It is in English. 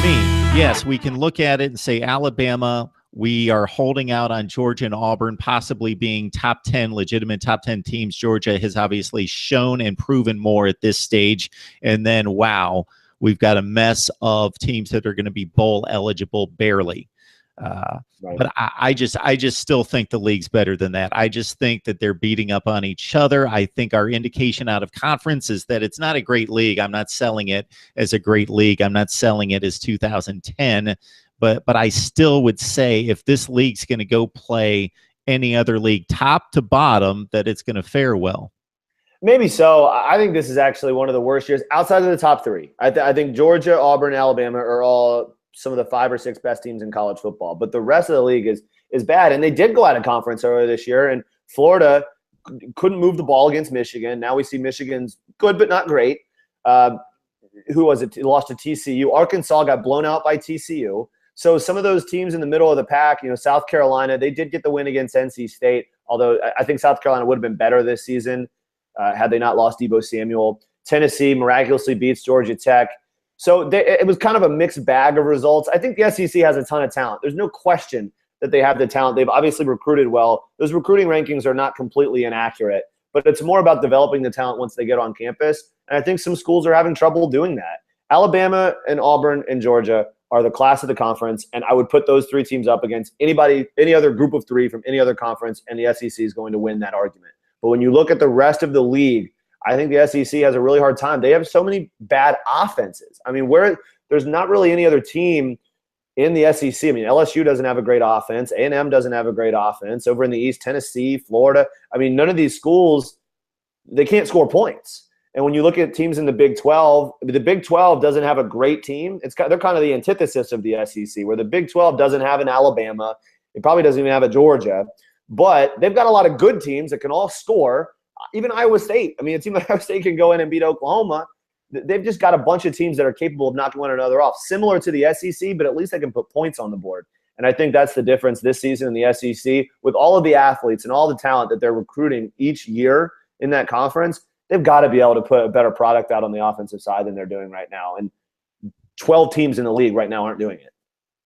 me, yes, we can look at it and say Alabama, we are holding out on Georgia and Auburn possibly being top 10, legitimate top 10 teams. Georgia has obviously shown and proven more at this stage. And then, wow, we've got a mess of teams that are going to be bowl eligible barely. Right. But I just still think the league's better than that. I just think that they're beating up on each other. I think our indication out of conference is that it's not a great league. I'm not selling it as a great league. I'm not selling it as 2010. But I still would say if this league's going to go play any other league top to bottom, that it's going to fare well. Maybe so. I think this is actually one of the worst years outside of the top three. I think Georgia, Auburn, Alabama are all some of the 5 or 6 best teams in college football. But the rest of the league is bad. And they did go out of conference earlier this year. And Florida couldn't move the ball against Michigan. Now we see Michigan's good but not great. Who was it? It lost to TCU. Arkansas got blown out by TCU. So some of those teams in the middle of the pack, South Carolina, they did get the win against NC State, although I think South Carolina would have been better this season had they not lost Deebo Samuel. Tennessee miraculously beats Georgia Tech. So it was kind of a mixed bag of results. I think the SEC has a ton of talent. There's no question that they have the talent. They've obviously recruited well. Those recruiting rankings are not completely inaccurate, but it's more about developing the talent once they get on campus. And I think some schools are having trouble doing that. Alabama and Auburn and Georgia are the class of the conference, and I would put those 3 teams up against any other group of 3 from any other conference, and the SEC is going to win that argument. But when you look at the rest of the league, I think the SEC has a really hard time. They have so many bad offenses. I mean, there's not really any other team in the SEC. I mean, LSU doesn't have a great offense. A&M doesn't have a great offense. Over in the East, Tennessee, Florida. I mean, none of these schools, they can't score points. And when you look at teams in the Big 12, the Big 12 doesn't have a great team. They're kind of the antithesis of the SEC, where the Big 12 doesn't have an Alabama. It probably doesn't even have a Georgia. But they've got a lot of good teams that can all score. Even Iowa State. I mean, a team like Iowa State can go in and beat Oklahoma. They've just got a bunch of teams that are capable of knocking one another off, similar to the SEC, but at least they can put points on the board. And I think that's the difference this season in the SEC. With all of the athletes and all the talent that they're recruiting each year in that conference, they've got to be able to put a better product out on the offensive side than they're doing right now. And 12 teams in the league right now aren't doing it.